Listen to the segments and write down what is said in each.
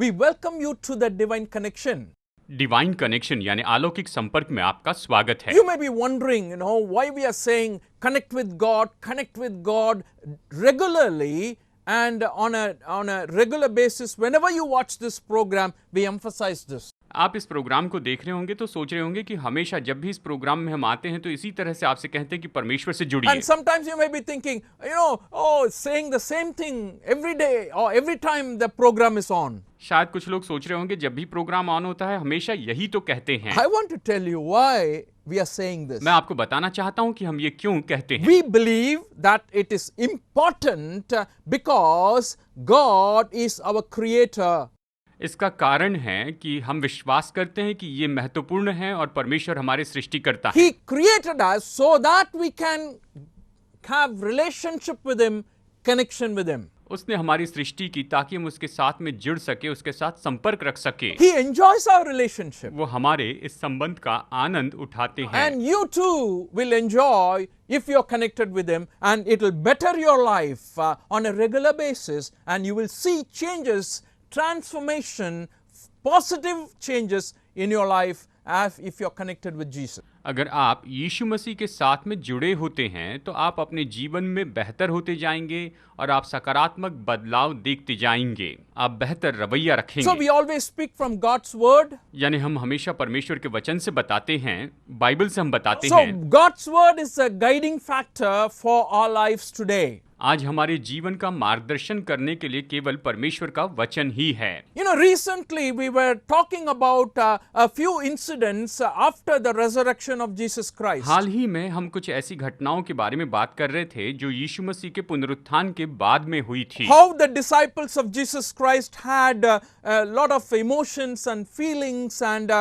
We welcome you to the Divine Connection. Divine connection यानी अलौकिक संपर्क में आपका स्वागत है। You may be wondering, why we are saying connect with God regularly and on a regular basis. Whenever you watch this program, we emphasize this. आप इस programme को देख रहे होंगे तो सोच रहे होंगे कि हमेशा जब भी इस प्रोग्राम में हम आते हैं तो इसी तरह से आपसे कहते हैं कि परमेश्वर से जुड़िए। And sometimes you may be thinking, saying the same thing every day or every time the program is on. शायद कुछ लोग सोच रहे होंगे जब भी प्रोग्राम ऑन होता है हमेशा यही तो कहते हैं। I want to tell you why we are saying this. मैं आपको बताना चाहता हूं कि हम ये क्यों कहते हैं। We believe that it is important because God is our creator. इसका कारण है कि हम विश्वास करते हैं कि ये महत्वपूर्ण है और परमेश्वर हमारे सृष्टिकर्ता है। He created us so that we can have relationship with him, connection with him. उसने हमारी सृष्टि की ताकि हम उसके साथ में जुड़ सके, उसके साथ संपर्क रख सके। He enjoys our relationship. वो हमारे इस संबंध का आनंद उठाते हैं। And you too will enjoy if you are connected with him, and it will better your life on a regular basis, and you will see changes, transformation, positive changes in your life as if you are connected with Jesus. अगर आप यीशु मसीह के साथ में जुड़े होते हैं तो आप अपने जीवन में बेहतर होते जाएंगे और आप सकारात्मक बदलाव देखते जाएंगे, आप बेहतर रवैया रखेंगे। So we always speak from God's word. यानी हम हमेशा परमेश्वर के वचन से बताते हैं, बाइबल से हम बताते So हैं। God's word is a guiding factor for our lives today. आज हमारे जीवन का मार्गदर्शन करने के लिए केवल परमेश्वर का वचन ही है। Recently we were talking about a few incidents after the resurrection of Jesus Christ. हाल ही में हम कुछ ऐसी घटनाओं के बारे में बात कर रहे थे जो यीशु मसीह के पुनरुत्थान के बाद में हुई थी। How the disciples of Jesus Christ had a lot of emotions and feelings, and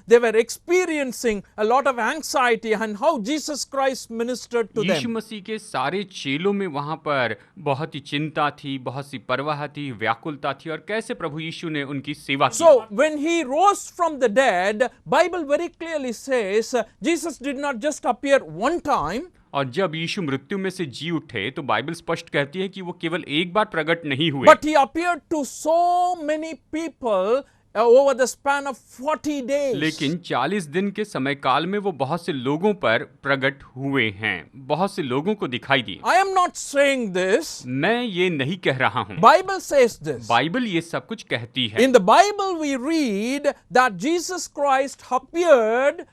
they were experiencing a lot of anxiety, and how Jesus Christ ministered to Yeshu them. मसीह के सारे चेलों में वहां पर बहुत ही चिंता थी, बहुत सी परवाह थी, व्याकुलता थी और कैसे प्रभु यीशु ने उनकी सेवा की। So when he rose from the dead, Bible very clearly says Jesus did not just appear one time. और जब यीशु मृत्यु में से जी उठे तो बाइबल स्पष्ट कहती है कि वो केवल एक बार प्रकट नहीं हुए, But he appeared to so many people over the span of 40 days. लेकिन 40 दिन के समय काल में वो बहुत से लोगों पर प्रकट हुए हैं, बहुत से लोगों को दिखाई दिए। I am not saying this. मैं ये नहीं कह रहा हूँ, Bible says this. बाइबल ये सब कुछ कहती है। In the Bible we read that Jesus Christ appeared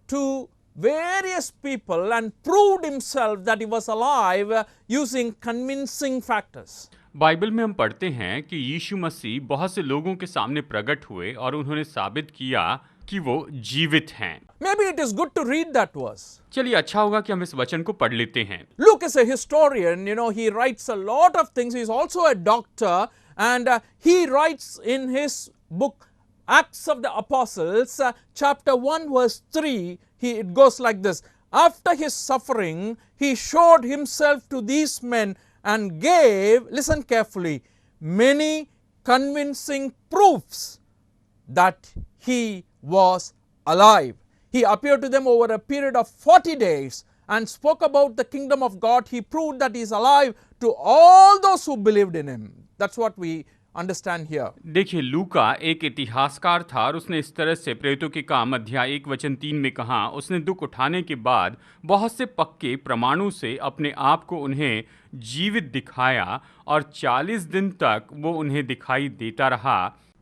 to various people and proved himself that he was alive using convincing factors. Bible में हम पढ़ते हैं कि यीशु मसीह बहुत से लोगों के सामने प्रकट हुए और उन्होंने साबित किया कि वो जीवित हैं। Maybe it is good to read that verse. चलिए अच्छा होगा कि हम इस वचन को पढ़ लेते हैं। Luke is a historian, he writes a lot of things. He is also a doctor, and he writes in his book Acts of the Apostles, chapter 1 verse 3, it goes like this: After his suffering, he showed himself to these men and gave, listen carefully, many convincing proofs that he was alive. He appeared to them over a period of 40 days and spoke about the kingdom of God. He proved that he is alive to all those who believed in him. That's what we understand here. देखिए, लूका एक इतिहासकार था और उसने इस तरह से प्रेरितों के काम अध्याय 1:3 में कहा, उसने दुख उठाने के बाद बहुत से पक्के प्रमाणों से अपने आप को उन्हें जीवित दिखाया और 40 दिन तक वो उन्हें दिखाई देता रहा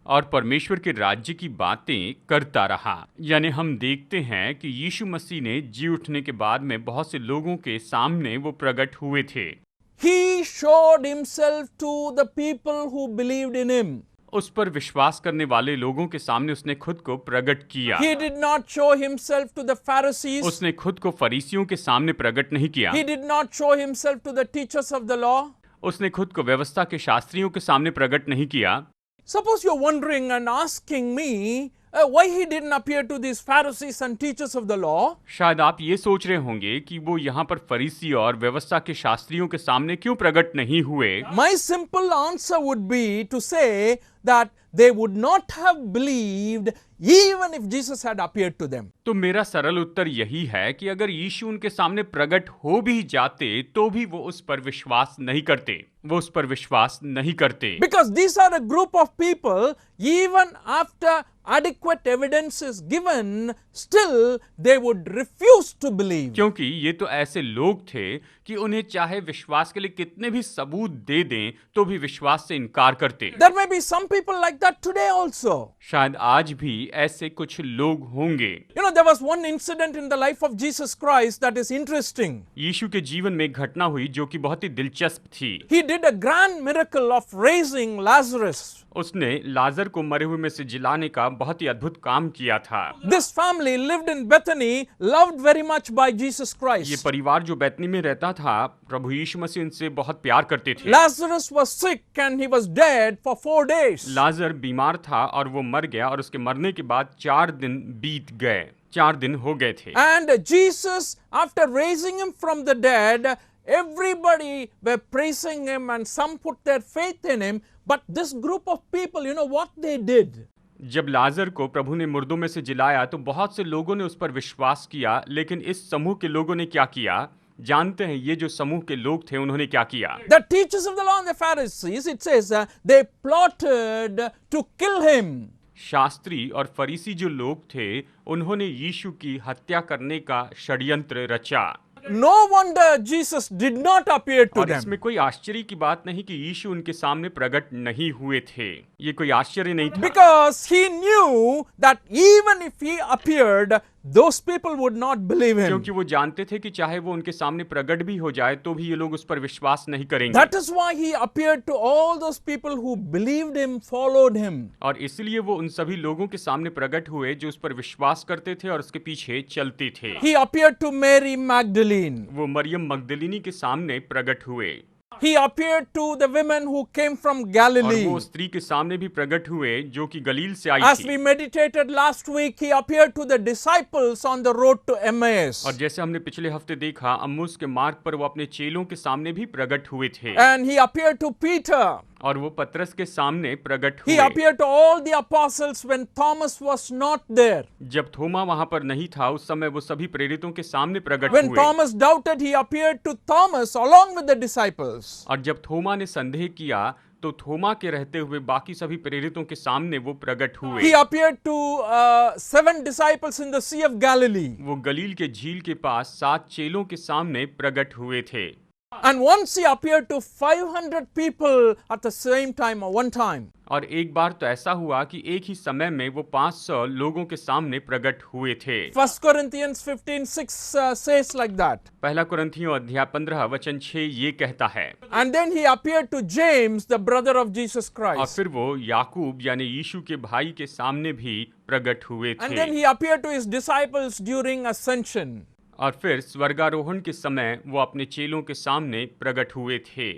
और परमेश्वर के राज्य की बातें करता रहा। यानी हम देखते हैं कि यीशु मसीह ने जी उठने के बाद में बहुत से लोगों के सामने वो प्रकट हुए थे। He showed himself to the people who believed in him. उस पर विश्वास करने वाले लोगों के सामने उसने खुद को प्रकट किया। He did not show himself to the Pharisees. उसने खुद को फरीसियों के सामने प्रकट नहीं किया। He did not show himself to the teachers of the law. उसने खुद को व्यवस्था के शास्त्रियों के सामने प्रकट नहीं किया। Suppose you're wondering and asking me why he didn't appear to these Pharisees and teachers of the law. शायद आप ये सोच रहे होंगे कि वो यहाँ पर फरीसी और व्यवस्था के शास्त्रियों के सामने क्यों प्रकट नहीं हुए। My simple answer would be to say that they would not have believed even if Jesus had appeared to them. तो मेरा सरल उत्तर यही है कि अगर यीशु उनके सामने प्रकट हो भी जाते तो भी वो उस पर विश्वास नहीं करते, वो उस पर विश्वास नहीं करते। Because these are a group of people, even after adequate evidence is given, still they would refuse to believe. क्योंकि ये तो ऐसे लोग थे कि उन्हें चाहे विश्वास के लिए कितने भी सबूत दे दें तो भी विश्वास से इनकार करते। There may be some people like that today also. शायद आज भी ऐसे कुछ लोग होंगे। You know, there was one incident in the life of Jesus Christ that is interesting. यीशु के जीवन में एक घटना हुई जो कि बहुत ही दिलचस्प थी। He did a grand miracle of raising Lazarus. उसने लाजर को मरे हुए में से जिलाने का बहुत ही अद्भुत काम किया था। This family lived in Bethany, loved very much by Jesus ये Christ. परिवार जो बैतनी में रहता था, प्रभु यीशु मसीह उनसे बहुत प्यार करते थे। Lazarus was sick and he was dead for 4 days. लाजर बीमार था और वो मर गया और उसके मरने के बाद 4 दिन बीत गए, 4 दिन हो गए थे। And Jesus, after raising him from the dead, everybody were praising him and some put their faith in him. But this group of people, you know what they did? जब लाजर को प्रभु ने मुर्दों में से जिलाया तो बहुत से लोगों ने उस पर विश्वास किया, लेकिन इस समूह के लोगों ने क्या किया? जानते हैं ये जो समूह के लोग थे उन्होंने क्या किया? The teachers of the law and the Pharisees, it says, they plotted to kill him. Shastri और फरीसी जो लोग थे उन्होंने यीशु की हत्या करने का षड्यंत्र रचा। No wonder Jesus did not appear to और them. इसमें कोई आश्चर्य की बात नहीं कि यीशु उनके सामने प्रकट नहीं हुए थे। ये कोई आश्चर्य नहीं था, Because he knew that even if he appeared, those people would not believe him. क्योंकि वो जानते थे कि चाहे वो उनके सामने प्रकट भी हो जाए तो भी ये लोग उस पर विश्वास नहीं करेंगे। That is why he appeared to all those people who believed him, followed him. और इसलिए वो उन सभी लोगों के सामने प्रकट हुए जो उस पर विश्वास करते थे और उसके पीछे चलते थे। He appeared to Mary Magdalene. वो मरियम मगदलिनी के सामने प्रकट हुए He appeared to the women who came from और Galilee. वो स्त्री के सामने भी प्रकट हुए जो कि गलील से आई As थी। we meditated last week, he appeared to the disciples on the road to Emmaus. और जैसे हमने पिछले हफ्ते देखा, अम्मुस के मार्ग पर वो अपने चेलों के सामने भी प्रकट हुए थे And he appeared to Peter. और वो पतरस के सामने प्रकट He हुए। appeared to all the apostles when Thomas was not there. जब थोमा वहां पर नहीं था उस समय वो सभी प्रेरितों के सामने प्रकट When हुए। Thomas doubted, he appeared to Thomas along with the disciples. और जब थोमा ने संदेह किया तो थोमा के रहते हुए बाकी सभी प्रेरितों के सामने वो प्रकट हुए। He appeared to 7 disciples in the Sea of Galilee. वो गलील के झील के पास 7 चेलों के सामने प्रकट हुए थे। And once he appeared to 500 people at the same time or one time. और एक बार तो ऐसा हुआ कि एक ही समय में वो 500 लोगों के सामने प्रकट हुए थे। 1 Corinthians 15:6 says like that. पहला कुरिन्थियों अध्याय 15 वचन 6 ये कहता है। And then he appeared to James, the brother of Jesus और Christ. फिर वो याकूब यानी यीशु के भाई के सामने भी प्रकट हुए And थे। then he appeared to his disciples during ascension. और फिर स्वर्गारोहण के समय वो अपने चेलों के सामने प्रकट हुए थे।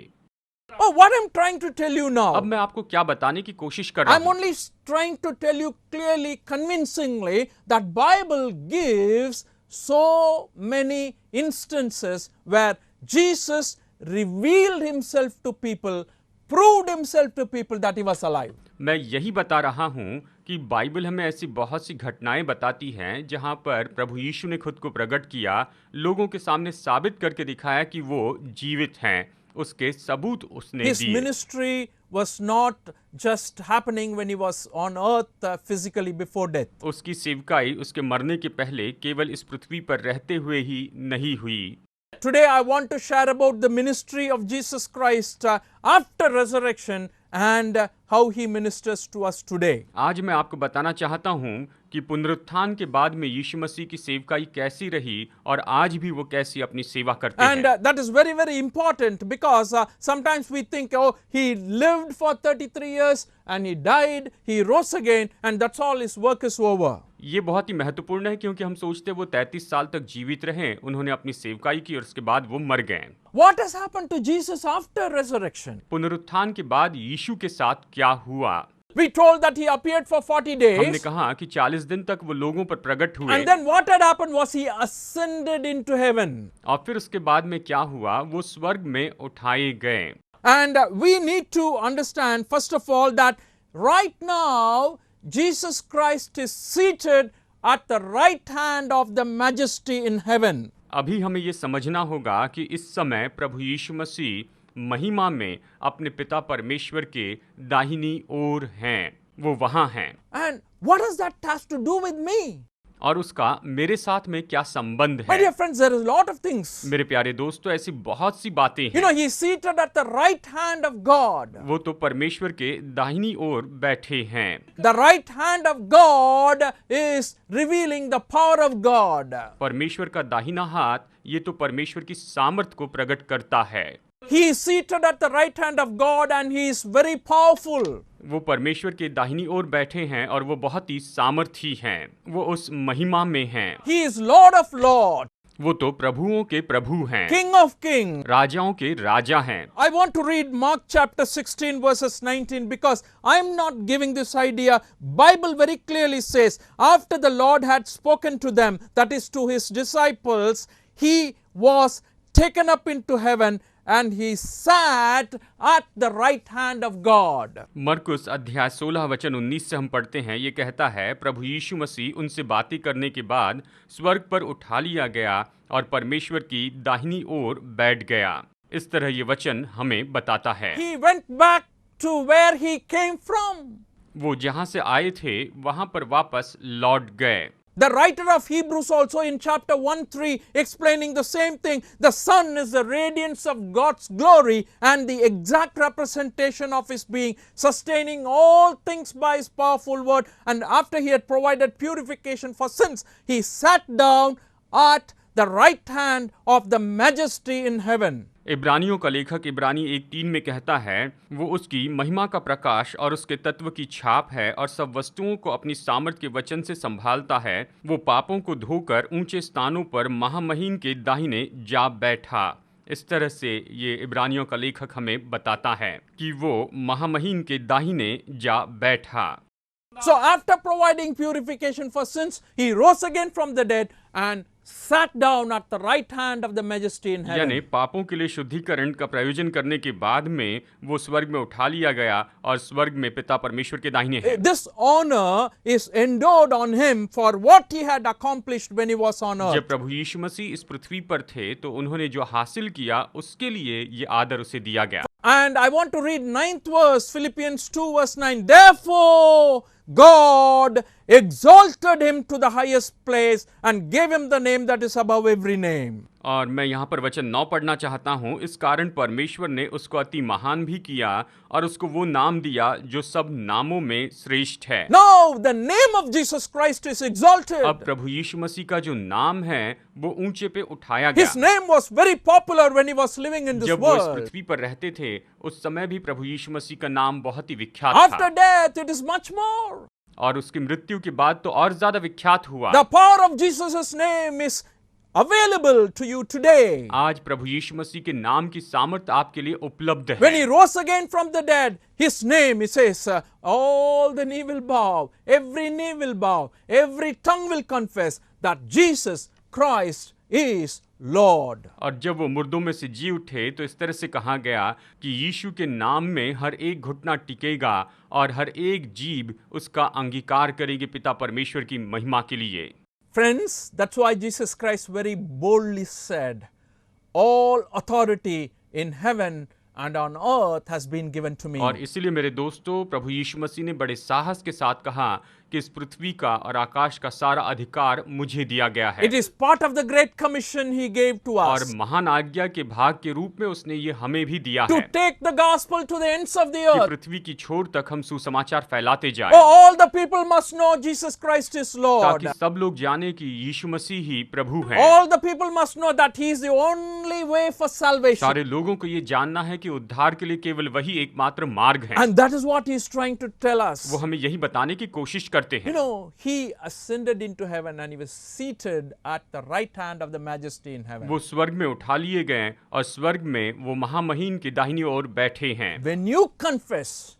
Oh, what I'm trying to tell you अब now, मैं आपको क्या बताने की कोशिश कर रहा I'm हूँ? only trying to tell you clearly, convincingly, that Bible gives so many instances where Jesus revealed himself to people, proved himself to people that he was alive. मैं यही बता रहा हूँ कि बाइबल हमें ऐसी बहुत सी घटनाएं बताती हैं जहाँ पर प्रभु यीशु ने खुद को प्रकट किया, लोगों के सामने साबित करके दिखाया कि वो जीवित हैं, उसके सबूत उसने His दिए। ministry was not just happening when he was on earth physically before death. उसकी सेवकाई उसके मरने के पहले केवल इस पृथ्वी पर रहते हुए ही नहीं हुई। Today I want to share about the ministry of Jesus Christ after resurrection and how he ministers to us today. आज मैं आपको बताना चाहता हूँ कि पुनरुत्थान के बाद में यीशु मसीह की सेवकाई कैसी रही और आज भी वो कैसी अपनी सेवा करते And हैं। that is very, very important because sometimes we think, oh, he lived for 33 years and he died, he rose again, and that's all, his work is over. ये बहुत ही महत्वपूर्ण है क्योंकि हम सोचते हैं वो 33 साल तक जीवित रहे, उन्होंने अपनी सेवकाई की और उसके बाद वो मर गए। What has happened to Jesus after resurrection? पुनरुत्थान के बाद यीशु के साथ क्या हुआ? We told that he appeared for 40 हमने days. कहा कि 40 दिन तक वो लोगों पर प्रकट हुए And then what had happened was he ascended into heaven. और फिर उसके बाद में क्या हुआ? वो स्वर्ग में उठाए गए। And we need to understand, first of all, that right now Jesus Christ is seated at the right hand of the majesty in heaven. अभी हमें ये समझना होगा कि इस समय प्रभु यीशु मसीह महिमा में अपने पिता परमेश्वर के दाहिनी ओर हैं, वो वहां हैं। And what does that have to do with me? और उसका मेरे साथ में क्या संबंध My है? dear friends, there is a lot of things. मेरे प्यारे दोस्तों, ऐसी बहुत सी बातें You हैं। know, he is seated at the right hand of God. वो तो परमेश्वर के दाहिनी ओर बैठे हैं। The right hand of God is revealing the power of God. परमेश्वर का दाहिना हाथ ये तो परमेश्वर की सामर्थ को प्रकट करता है। He is seated at the right hand of God and he is very powerful. वो परमेश्वर के दाहिनी ओर बैठे हैं और वो बहुत ही सामर्थी हैं। वो उस महिमा में हैं। He is Lord of Lords, वो तो प्रभुओं के प्रभु हैं, King of Kings. राजाओं के राजा हैं। I want to read Mark chapter 16 verses 19 because I'm not giving this idea. Bible very clearly says, after the Lord had spoken to them, that is to his disciples, he was taken up into heaven and he sat at the right hand of God. मरकुस अध्याय 16 वचन 19 से हम पढ़ते हैं, ये कहता है, प्रभु यीशु मसीह उनसे बातें करने के बाद स्वर्ग पर उठा लिया गया और परमेश्वर की दाहिनी ओर बैठ गया। इस तरह ये वचन हमें बताता है। He went back to where he came from. वो जहां से आए थे वहां पर वापस लौट गए। The writer of Hebrews also in chapter 1:3 explaining the same thing. The Son is the radiance of God's glory and the exact representation of his being, sustaining all things by his powerful word. And after he had provided purification for sins, he sat down at the right hand of the majesty in heaven. इब्रानियों का लेखक इब्रानी 1:3 में कहता है, वो उसकी महिमा का प्रकाश और उसके तत्व की छाप है और सब वस्तुओं को अपनी सामर्थ के वचन से संभालता है। वो पापों को धोकर ऊंचे स्थानों पर महामहीन के दाहिने जा बैठा। इस तरह से ये इब्रानियों का लेखक हमें बताता है कि वो महामहीन के दाहिने जा बैठा। So after providing purification for sins, he rose again from the dead and sat down at the right hand of the majesty in heaven. यानी पापों के लिए शुद्धिकरण का प्रयोजन करने के बाद में वो स्वर्ग में उठा लिया गया और स्वर्ग में पिता परमेश्वर के दाहिने हैं। This honor is endowed on him for what he had accomplished when he was on earth. जब प्रभु यीशु मसीह इस पृथ्वी पर थे तो उन्होंने जो हासिल किया उसके लिए ये आदर उसे दिया गया। And I want to read 9th verse, Philippians 2 verse 9. Therefore, God exalted him to the highest place and gave him the name that is above every name. और मैं यहाँ पर वचन 9 पढ़ना चाहता हूँ। इस कारण परमेश्वर ने उसको अति महान भी किया और उसको वो नाम दिया जो सब नामों में श्रेष्ठ है। Now the name of Jesus Christ is exalted. अब प्रभु यीशु मसीह का जो नाम है वो ऊंचे पे उठाया गया। His name was very popular when he was living in this जब वो इस world. पृथ्वी पर रहते थे उस समय भी प्रभु यीशु मसीह का नाम बहुत ही विख्यात After था death, it is much more. और उसकी मृत्यु के बाद तो और ज्यादा विख्यात हुआ। The power of Jesus' name is available to you today. आज प्रभु यीशु मसीह के नाम की सामर्थ आपके लिए उपलब्ध When he है। rose again from the dead, his name, he says, all the knee will bow, every knee will bow, every tongue will confess that Jesus Christ is Lord. और जब वो मुर्दों में से जी उठे तो इस तरह से कहा गया कि यीशु के नाम में हर एक घुटना टिकेगा और हर एक जीभ उसका अंगीकार करेगी पिता परमेश्वर की महिमा के लिए। Friends, that's why Jesus Christ very boldly said, all authority in heaven and on earth has been given to me. और इसीलिए मेरे दोस्तों प्रभु यीशु मसीह ने बड़े साहस के साथ कहा कि इस पृथ्वी का और आकाश का सारा अधिकार मुझे दिया गया है। It is part of the great commission he gave to और us महान आज्ञा के भाग के रूप में उसने ये हमें भी दिया to है take the gospel to the ends of the कि earth. पृथ्वी की छोर तक हम सुसमाचार फैलाते Oh, जाएं all the people must know Jesus Christ is Lord. ताकि सब लोग जाने कि यीशु मसीह ही प्रभु है। All the people must know that he is the only way for salvation. सारे लोगों को ये जानना है कि उद्धार के लिए केवल वही एकमात्र मार्ग है। And that is what he is trying to tell us. वो हमें यही बताने की कोशिश करते You हैं। know, he ascended into heaven and he was seated at the right hand of the majesty in heaven. वो स्वर्ग में उठा लिए गए और स्वर्ग में वो महामहीन की दाहिनी ओर बैठे हैं। When you confess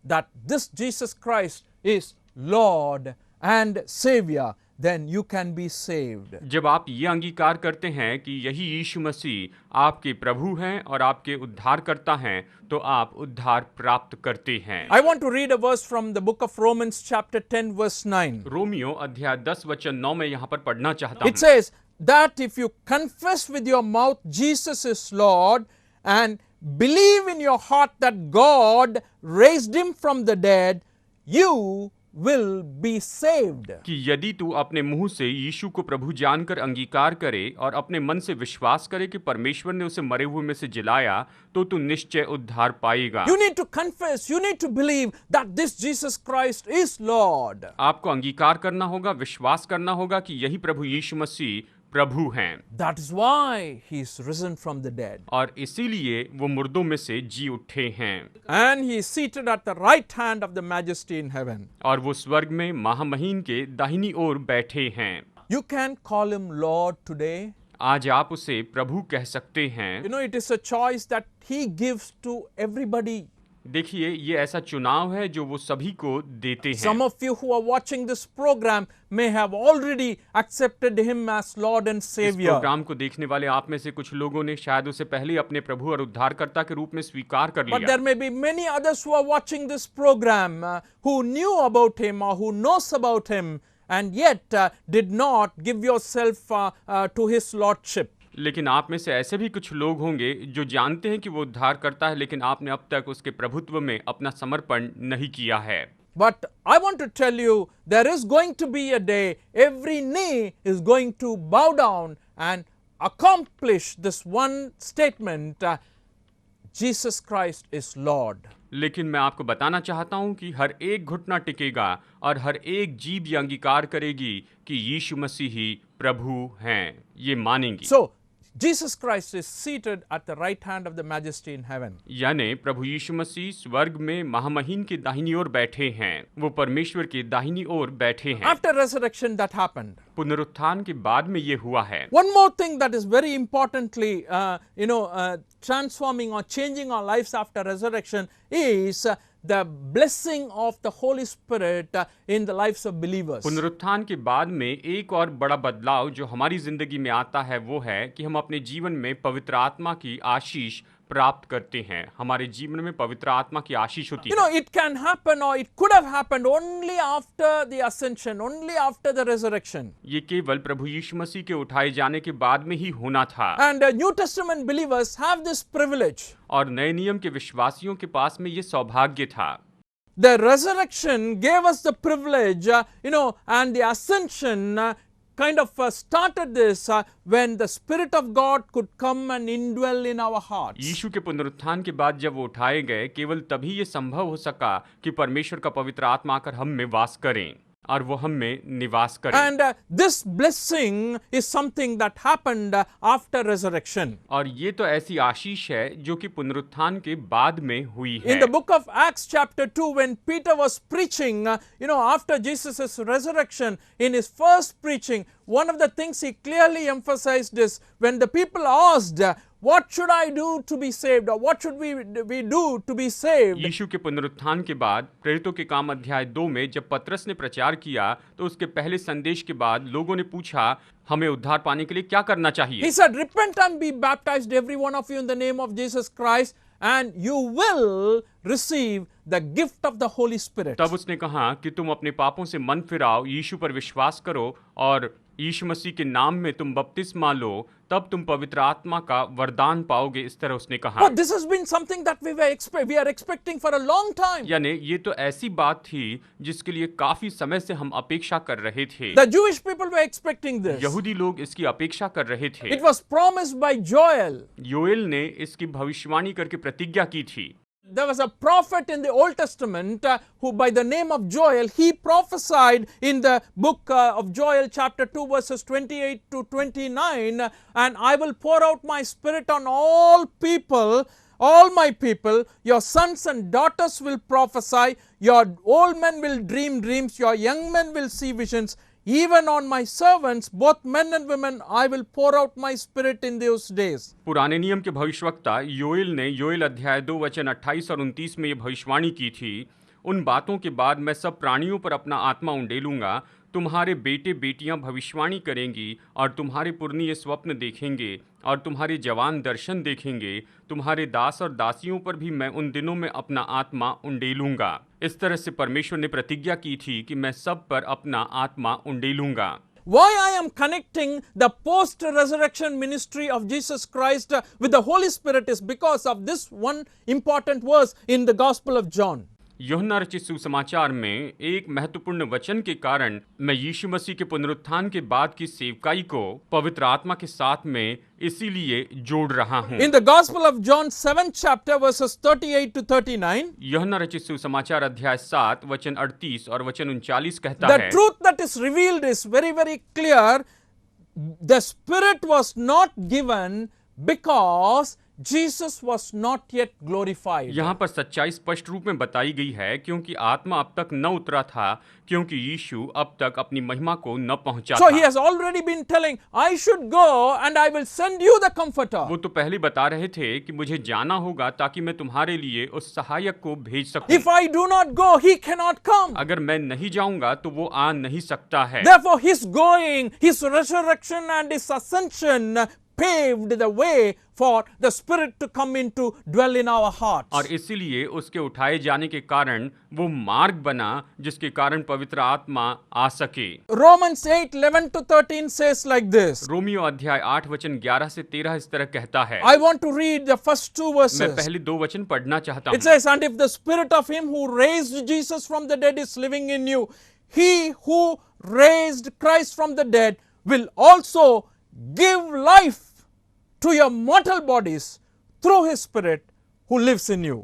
that this Jesus Christ is Lord and Savior, then you can be saved. जब आप ये अंगीकार करते हैं कि यही यीशु मसीह आपके प्रभु हैं और आपके उद्धारकर्ता हैं, तो आप उद्धार प्राप्त करते हैं। I want to read a verse from the book of Romans chapter 10 verse 9. Romeo अध्याय 10 वचन 9 में यहाँ पर पढ़ना चाहता It हूँ। says that if you confess with your mouth Jesus is Lord and believe in your heart that God raised him from the dead, you will be saved. कि यदि तू अपने मुंह से यीशु को प्रभु जानकर अंगीकार करे और अपने मन से विश्वास करे कि परमेश्वर ने उसे मरे हुए में से जिलाया, तो तू निश्चय उद्धार पाएगा। You need to confess, you need to believe that this Jesus Christ is Lord. आपको अंगीकार करना होगा, विश्वास करना होगा कि यही प्रभु यीशु मसीह प्रभु हैं, That is why he is risen from the dead. और इसीलिए वो मुर्दों में से जी उठे हैं, And he is seated at the right hand of the majesty in heaven. और वो स्वर्ग में महामहीन के दाहिनी ओर बैठे हैं। You can call him Lord today. आज आप उसे प्रभु कह सकते हैं। You know, it is a choice that he gives to everybody. देखिए, ये ऐसा चुनाव है जो वो सभी को देते हैं। Some of you who are watching this program may have already accepted him as Lord and इस Savior. प्रोग्राम को देखने वाले आप में से कुछ लोगों ने शायद उसे पहले अपने प्रभु और उद्धारकर्ता के रूप में स्वीकार कर But लिया। there may be many others who are watching this program who knew about him or who knows about him and yet did not give yourself to his lordship. लेकिन आप में से ऐसे भी कुछ लोग होंगे जो जानते हैं कि वो उद्धार करता है, लेकिन आपने अब तक उसके प्रभुत्व में अपना समर्पण नहीं किया है। But I want to tell you, there is going to be a day, every knee is going to bow down and accomplish this one statement, Jesus Christ is Lord. लेकिन मैं आपको बताना चाहता हूं कि हर एक घुटना टिकेगा और हर एक जीभ ये अंगीकार करेगी कि यीशु मसीह ही प्रभु हैं, ये मानेंगी। So, Jesus Christ is seated at the right hand of the majesty in heaven. यानी प्रभु यीशु मसीह स्वर्ग में महामहीन के दाहिनी ओर बैठे हैं, वो परमेश्वर के दाहिनी ओर बैठे हैं। After resurrection that happened. पुनरुत्थान के बाद में ये हुआ है। One more thing that is very importantly, transforming or changing our lives after resurrection is the blessing of the Holy Spirit in the lives of believers. पुनरुत्थान के बाद में एक और बड़ा बदलाव जो हमारी जिंदगी में आता है वो है कि हम अपने जीवन में पवित्र आत्मा की आशीष प्राप्त करते हैं। हमारे जीवन में पवित्र आत्मा की आशीष होती You है। know, it can happen or it could have happened only after the ascension, only after the resurrection. ये केवल प्रभु यीशु मसीह के उठाए जाने के बाद में ही होना था। And New Testament believers have this privilege. और नए नियम के विश्वासियों के पास में ये सौभाग्य था। The resurrection gave us the privilege, and the ascension kind of started this when the Spirit of God could come and indwell in our hearts. यीशु के पुनरुत्थान के बाद जब वो उठाए गए, केवल तभी ये संभव हो सका कि परमेश्वर का पवित्र आत्मा आकर हम में वास करें और वो हम में निवास करें। And this blessing is something that happened after resurrection. और ये तो ऐसी आशीष है जो कि पुनरुत्थान के बाद में हुई है। In the book of Acts chapter 2, when Peter was preaching, after Jesus' resurrection, in his first preaching, one of the things he clearly emphasized is when the people asked, what should I do to be saved, or what should we do to be saved? यीशु के पुनरुत्थान के बाद प्रेरितों के काम अध्याय 2 में जब पतरस ने प्रचार किया तो उसके पहले संदेश के बाद लोगों ने पूछा, हमें उद्धार पाने के लिए क्या करना चाहिए? He said, repent and be baptized, every one of you, in the name of Jesus Christ, and you will receive the gift of the Holy Spirit. तब उसने कहा कि तुम अपने पापों से मन फिराओ, यीशु पर विश्वास करो और यीशु मसीह के नाम में तुम बपतिस्मा लो, तब तुम पवित्र आत्मा का वरदान पाओगे, इस तरह उसने कहा। But this has been something that we are expecting for a long time. यानी ये तो ऐसी बात थी जिसके लिए काफी समय से हम अपेक्षा कर रहे थे। The Jewish people were expecting this. यहूदी लोग इसकी अपेक्षा कर रहे थे। It was promised by Joel. Joel ने इसकी भविष्यवाणी करके प्रतिज्ञा की थी। There was a prophet in the Old Testament who by the name of Joel, he prophesied in the book of Joel chapter 2 verses 28 to 29, and I will pour out my spirit on all people, all my people, your sons and daughters will prophesy, your old men will dream dreams, your young men will see visions. Even on my servants, both men and women, I will pour out my spirit in those days. पुराने नियम के भविष्यवक्ता योएल ने योएल अध्याय 2 वचन 28 और 29 में ये भविष्यवाणी की थी, उन बातों के बाद मैं सब प्राणियों पर अपना आत्मा उंडेलूंगा, तुम्हारे बेटे बेटियां भविष्यवाणी करेंगी और तुम्हारे पुरनिये स्वप्न देखेंगे और तुम्हारे जवान दर्शन देखेंगे। तुम्हारे दास और दासियों पर भी मैं उन दिनों में अपना आत्मा उंडेलूंगा। इस तरह से परमेश्वर ने प्रतिज्ञा की थी कि मैं सब पर अपना आत्मा उंडेलूंगा। Why I am connecting the post-resurrection ministry of Jesus Christ with the Holy Spirit is because of this one important verse in the Gospel of John. यूहन्ना रचित सुसमाचार में एक महत्वपूर्ण वचन के कारण मैं यीशु मसीह के पुनरुत्थान के बाद की सेवकाई को पवित्र आत्मा के साथ में इसीलिए जोड़ रहा हूँ। In the Gospel of John 7th chapter verses 38 to 39, यूहन्ना रचित सुसमाचार अध्याय 7 वचन 38 और वचन 39 कहता the है, truth that is revealed is very, very clear. The Spirit was not given because Jesus was not yet glorified. यहाँ पर सच्चाई स्पष्ट रूप में बताई गई है क्योंकि आत्मा अब तक न उतरा था, क्योंकि यीशु अब तक अपनी महिमा को न पहुंचा So था। he has already been telling, I should go and I will send you the comforter. वो तो पहले बता रहे थे कि मुझे जाना होगा ताकि मैं तुम्हारे लिए उस सहायक को भेज सकूं। If I do not go, he cannot come. अगर मैं नहीं जाऊंगा तो वो आ नहीं सकता है। Therefore, his going, his resurrection and his ascension paved the way for the Spirit to come in to dwell in our hearts. और इसीलिए उसके उठाए जाने के कारण वो मार्ग बना जिसके कारण पवित्र आत्मा आ सके। Romans 8:11 to 13 says like this. Romeo अध्याय 8 वचन 11 से 13 इस तरह कहता है। I want to read the first two मैं verses. पहले दो वचन पढ़ना चाहता It हूँ। says, and if the Spirit of him who raised Jesus from the dead is living in you, he who raised Christ from the dead will also give life to your mortal bodies through his Spirit who lives in you.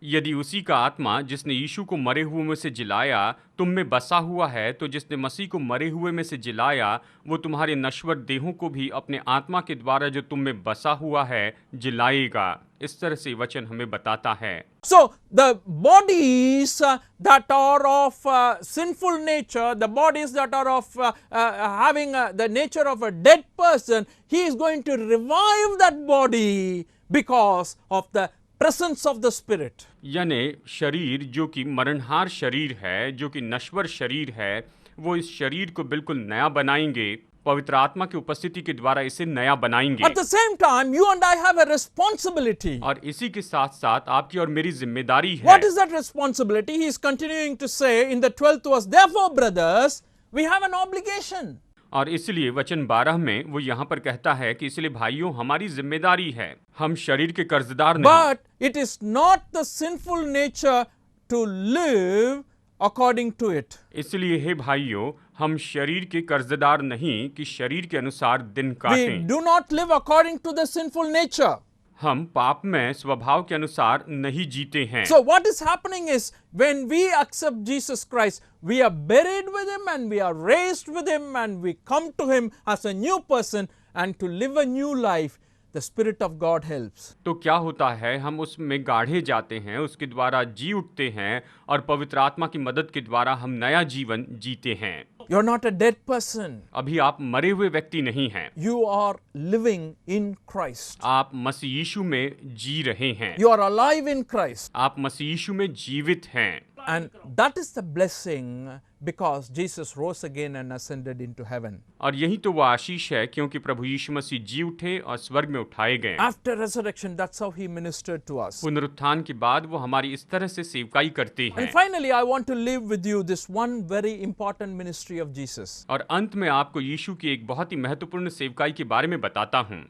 यदि उसी का आत्मा जिसने यीशु को मरे हुए में से जिलाया तुम में बसा हुआ है, तो जिसने मसीह को मरे हुए में से जिलाया वो तुम्हारे नश्वर देहों को भी अपने आत्मा के द्वारा जो तुम में बसा हुआ है जिलाएगा। इस तरह से वचन हमें बताता है। So the bodies that are of sinful nature, the bodies that are of having the nature of a dead person, he is going to revive that body because of the presence of the Spirit. यानी शरीर जो कि मरणहार शरीर है, जो कि नश्वर शरीर है, वो इस शरीर को बिल्कुल नया बनाएंगे। पवित्र आत्मा की उपस्थिति के द्वारा इसे नया बनाएंगे। At the same time, you and I have a responsibility. और इसी के साथ साथ आपकी और मेरी जिम्मेदारी है। What is that responsibility? He is continuing to say in the 12th verse, therefore brothers, we have an obligation. और इसलिए वचन 12 में वो यहाँ पर कहता है कि इसलिए भाइयों हमारी जिम्मेदारी है, हम शरीर के कर्जदार नहीं। But it is not the sinful nature to live according to it. इसलिए हे भाइयों, हम शरीर के कर्जदार नहीं कि शरीर के अनुसार दिन We काटें। do not live according to the sinful nature. हम पाप में स्वभाव के अनुसार नहीं जीते हैं। So what is happening is when we accept Jesus Christ, we are buried with him and we are raised with him and we come to him as a new person, and to live a new life, the Spirit of God helps. तो क्या होता है, हम उसमें गाढ़े जाते हैं, उसके द्वारा जी उठते हैं और पवित्र आत्मा की मदद के द्वारा हम नया जीवन जीते हैं। You're not a dead person. अभी आप मरे हुए व्यक्ति नहीं हैं, You are living in Christ. आप मसीह यीशु में जी रहे हैं, You are alive in Christ. आप मसीह यीशु में जीवित हैं। And that is the blessing because Jesus rose again and ascended into heaven. और यही तो वो आशीष है क्योंकि प्रभु यीशु मसीह जी उठे और स्वर्ग में उठाए गए। After resurrection, that's how he ministered to us. पुनरुत्थान के बाद वो हमारी इस तरह से सेवकाई करते हैं। And finally, I want to leave with you this one very important ministry of Jesus. और अंत में आपको यीशु की एक बहुत ही महत्वपूर्ण सेवकाई के बारे में बताता हूँ।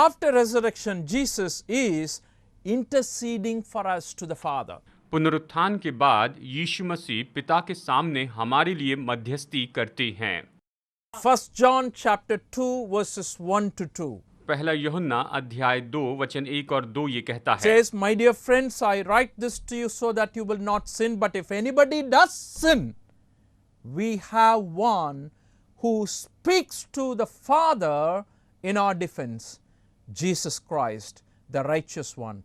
After resurrection, Jesus is interceding for us to the Father. पुनरुत्थान के बाद यीशु मसीह पिता के सामने हमारे लिए मध्यस्थी करते हैं। 1 John chapter 2 verses 1 to 2 पहला यूहन्ना अध्याय 2 वचन 1 और 2 ये कहता है, says, My dear friends, I write this to you so that you will not sin, but if anybody does sin, we have one who speaks to the Father in our defense, Jesus Christ, the righteous one.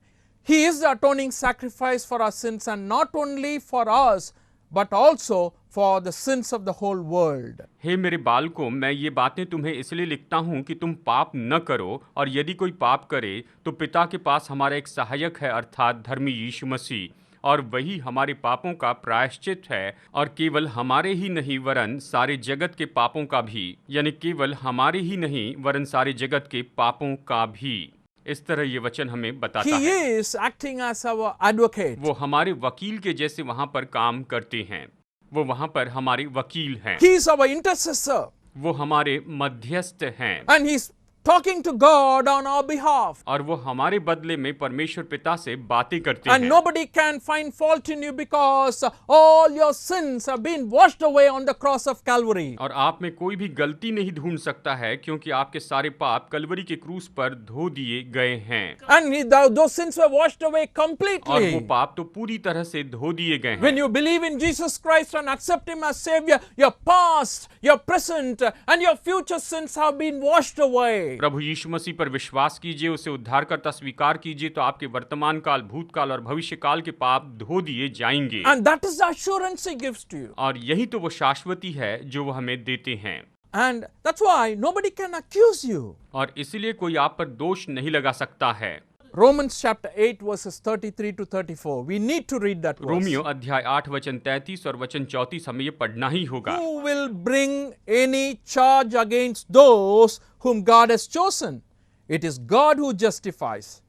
He is the atoning sacrifice for our sins, and not only for us, but also for the sins of the whole world. हे मेरे बालकों, मैं ये बातें तुम्हें इसलिए लिखता हूँ कि तुम पाप न करो, और यदि कोई पाप करे तो पिता के पास हमारा एक सहायक है, अर्थात धर्मी यीशु मसीह। और वही हमारे पापों का प्रायश्चित है, और केवल हमारे ही नहीं वरन सारे जगत के पापों का भी, यानी केवल हमारे ही नहीं वरन सारे जगत के पापों का भी। इस तरह ये वचन हमें बताता He है is acting as our advocate. वो हमारे वकील के जैसे वहां पर काम करते हैं। वो वहां पर हमारे वकील हैं, He is our intercessor. वो हमारे मध्यस्थ हैं, And he's talking to God on our behalf. और वो हमारे बदले में परमेश्वर पिता से बातें करते And हैं। nobody can find fault in you because all your sins have been washed away on the cross of Calvary. और आप में कोई भी गलती नहीं ढूंढ सकता है, क्योंकि आपके सारे पाप कलवरी के क्रूस पर धो दिए गए हैं, And those sins were washed away और वो completely. पाप तो पूरी तरह से धो दिए गए हैं। When you believe in Jesus Christ and accept Him as Savior, your past, your present, and your future sins have been washed away. प्रभु यीशु मसीह पर विश्वास कीजिए, उसे उद्धारकर्ता स्वीकार कीजिए, तो आपके वर्तमान काल, भूतकाल और भविष्य काल के पाप धो दिए जाएंगे। And that is the assurance He gives to you. और यही तो वो शाश्वती है जो वो हमें देते हैं, And that's why nobody can accuse you. और इसीलिए कोई आप पर दोष नहीं लगा सकता है। Romans chapter 8 verses 33 to 34. We need to read that verse. Romeo अध्याय 8 वचन 33 और वचन 34 हमें ये पढ़ना ही होगा। Who will bring any charge against those whom God has chosen? It is God who justifies.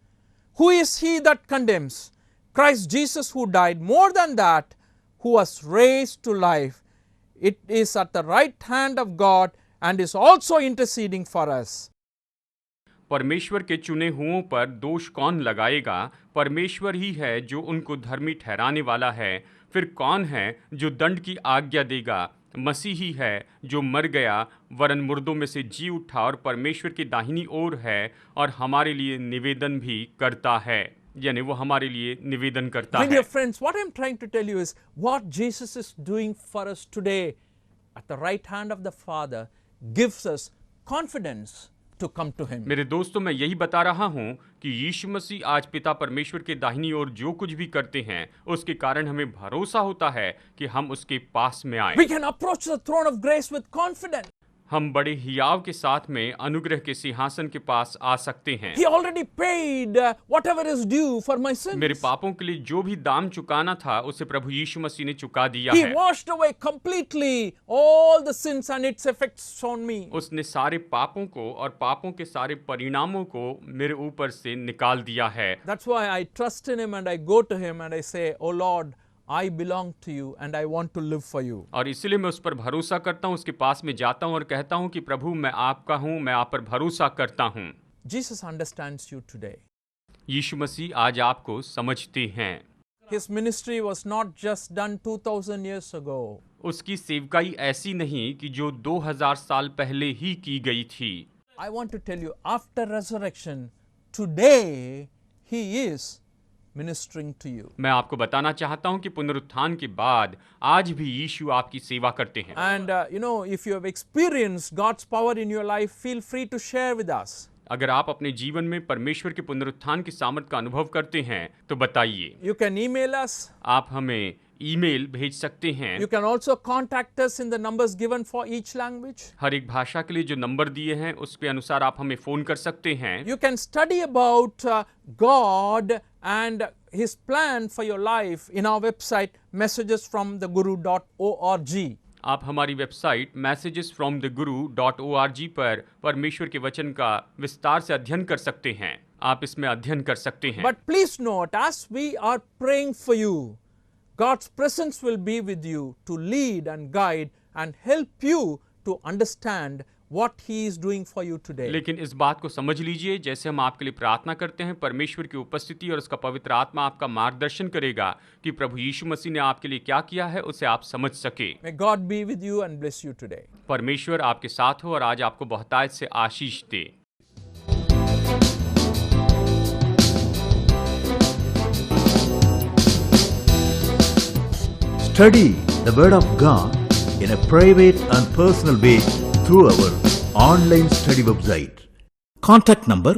Who is he that condemns? Christ Jesus, who died, more than that, who was raised to life. It is at the right hand of God and is also interceding for us. परमेश्वर के चुने हुओं पर दोष कौन लगाएगा? परमेश्वर ही है जो उनको धर्मी ठहराने वाला है। फिर कौन है जो दंड की आज्ञा देगा? मसीह ही है जो मर गया वरन मुर्दों में से जी उठा और परमेश्वर की दाहिनी ओर है और हमारे लिए निवेदन भी करता है, यानी वो हमारे लिए निवेदन करता My है। dear friends, what I'm trying to tell you is what Jesus is doing for us today at the right hand of the Father gives us confidence to come to Him. मेरे दोस्तों, मैं यही बता रहा हूँ कि यीशु मसीह आज पिता परमेश्वर के दाहिनी ओर जो कुछ भी करते हैं, उसके कारण हमें भरोसा होता है कि हम उसके पास में आए। We can approach the throne of grace with confidence. हम बड़े हियाव के साथ में अनुग्रह के सिंहासन के पास आ सकते हैं। He already paid whatever is due for my sins. मेरे पापों के लिए जो भी दाम चुकाना था, उसे प्रभु यीशु मसीह ने चुका दिया He है। washed away completely all the sins and its effects on me. उसने सारे पापों को और पापों के सारे परिणामों को मेरे ऊपर से निकाल दिया है। That's why I trust in Him and I go to Him and I say, Oh Lord, I belong to you and I want to live for you. और इसलिए मैं उस पर भरोसा करता हूँ, उसके पास में जाता हूँ और कहता हूँ कि प्रभु मैं आपका हूँ, मैं आप पर भरोसा करता हूँ। Jesus understands you today. यीशु मसीह आज आपको समझते हैं। His ministry was not just done 2000 years ago. उसकी सेवकाई ऐसी नहीं कि जो 2000 साल पहले ही की गई थी। I want to tell you, after resurrection, today He is ministering to you. मैं आपको बताना चाहता हूं कि पुनरुत्थान के बाद आज भी यीशु आपकी सेवा करते हैं। And if you have experienced God's power in your life, feel free to share with us. अगर आप अपने जीवन में परमेश्वर के पुनरुत्थान की सामर्थ का अनुभव करते हैं तो बताइए। You can email us. आप हमें ईमेल भेज सकते हैं। You can also contact us in the numbers given for each language. हर एक भाषा के लिए जो नंबर दिए हैं उसके अनुसार आप हमें फोन कर सकते हैं। You can study about God and His plan for your life in our website messagesfromtheguru.org. आप हमारी वेबसाइट messagesfromtheguru.org पर परमेश्वर के वचन का विस्तार से अध्ययन कर सकते हैं। आप इसमें अध्ययन कर सकते हैं। But please note, as we are praying for you, God's presence will be with you to lead and guide and help you to understand what He is doing for you today. लेकिन इस बात को समझ लीजिए, जैसे हम आपके लिए प्रार्थना करते हैं, परमेश्वर की उपस्थिति और उसका पवित्र आत्मा आपका मार्गदर्शन करेगा कि प्रभु यीशु मसीह ने आपके लिए क्या किया है, उसे आप समझ सके। May God be with you and bless you today. परमेश्वर आपके साथ हो और आज आपको बहुतायत से आशीष दे। Study the Word of God in a private and personal way through our online study website. Contact number